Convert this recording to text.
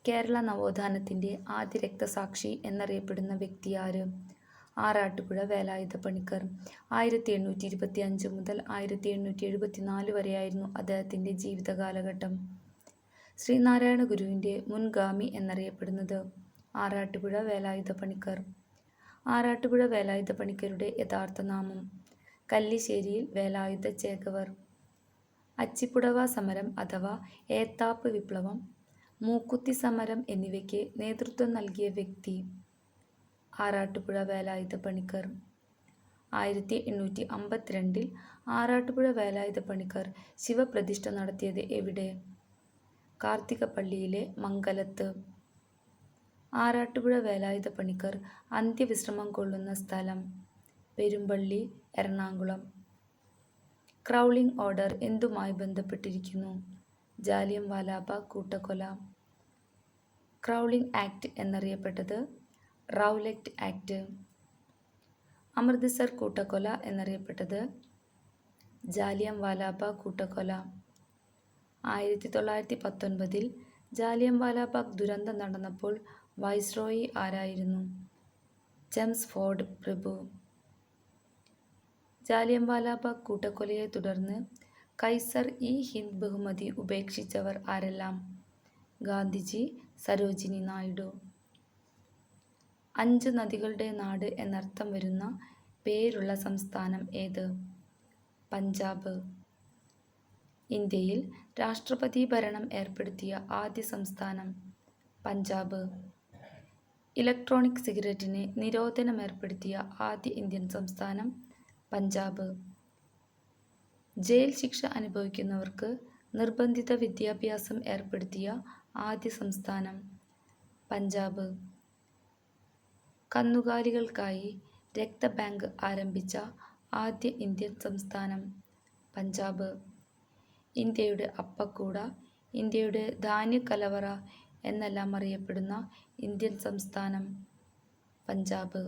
കേരള നവോത്ഥാനത്തിൻ്റെ ആദ്യ രക്തസാക്ഷി എന്നറിയപ്പെടുന്ന വ്യക്തിയാര്? ആറാട്ടുപുഴ വേലായുധ പണിക്കർ. 1825 മുതൽ 1874 വരെയായിരുന്നു അദ്ദേഹത്തിൻ്റെ ജീവിതകാലഘട്ടം. ശ്രീനാരായണ ഗുരുവിൻ്റെ മുൻഗാമി എന്നറിയപ്പെടുന്നത് ആറാട്ടുപുഴ വേലായുധ പണിക്കർ. ആറാട്ടുപുഴ വേലായുധ പണിക്കരുടെ യഥാർത്ഥ നാമം കല്ലിശ്ശേരിയിൽ വേലായുധ ചേകവർ. അച്ചിപ്പുടവ സമരം അഥവാ ഏത്താപ്പ് വിപ്ലവം, മൂക്കുത്തി സമരം എന്നിവയ്ക്ക് നേതൃത്വം നൽകിയ വ്യക്തി ആറാട്ടുപുഴ വേലായുധ പണിക്കർ. 1852 ആറാട്ടുപുഴ വേലായുധ പണിക്കർ ശിവപ്രതിഷ്ഠ നടത്തിയത് എവിടെ? കാർത്തികപ്പള്ളിയിലെ മംഗലത്ത്. ആറാട്ടുപുഴ വേലായുധ പണിക്കർ അന്ത്യവിശ്രമം കൊള്ളുന്ന സ്ഥലം പെരുമ്പള്ളി, എറണാകുളം. ക്രൗളിംഗ് ഓർഡർ എന്തുമായി ബന്ധപ്പെട്ടിരിക്കുന്നു? ജാലിയൻവാലാബാഗ് കൂട്ടക്കൊല. ക്രൗളിംഗ് ആക്ട് എന്നറിയപ്പെട്ടത് റൗലറ്റ് ആക്ട്. അമൃത്സർ കൂട്ടക്കൊല എന്നറിയപ്പെട്ടത് ജാലിയൻവാലാബാഗ് കൂട്ടക്കൊല. 1919 ജാലിയൻവാലാബാഗ് ദുരന്തം നടന്നപ്പോൾ വൈസ്രോയി ആരായിരുന്നു? ചെംസ്ഫോർഡ് പ്രഭു. ജാലിയൻവാലാബാഗ് കൂട്ടക്കൊലയെ തുടർന്ന് കൈസർ-ഇ-ഹിന്ദ് ബഹുമതി ഉപേക്ഷിച്ചവർ ആരെല്ലാം? ഗാന്ധിജി, സരോജിനി നായിഡു. 5 നദികളുടെ നാട് എന്നർത്ഥം വരുന്ന പേരുള്ള സംസ്ഥാനം ഏത്? പഞ്ചാബ്. ഇന്ത്യയിൽ രാഷ്ട്രപതി ഭരണം ഏർപ്പെടുത്തിയ ആദ്യ സംസ്ഥാനം പഞ്ചാബ്. ഇലക്ട്രോണിക് സിഗരറ്റിന് നിരോധനമേർപ്പെടുത്തിയ ആദ്യ ഇന്ത്യൻ സംസ്ഥാനം പഞ്ചാബ്. ജയിൽ ശിക്ഷ അനുഭവിക്കുന്നവർക്ക് നിർബന്ധിത വിദ്യാഭ്യാസം ഏർപ്പെടുത്തിയ ആദ്യ സംസ്ഥാനം പഞ്ചാബ്. കന്നുകാലികൾക്കായി രക്തബാങ്ക് ആരംഭിച്ച ആദ്യ ഇന്ത്യൻ സംസ്ഥാനം പഞ്ചാബ്. ഇന്ത്യയുടെ അപ്പക്കൂട, ഇന്ത്യയുടെ ധാന്യക്കലവറ എന്നെല്ലാം അറിയപ്പെടുന്ന ഇന്ത്യൻ സംസ്ഥാനം പഞ്ചാബ്.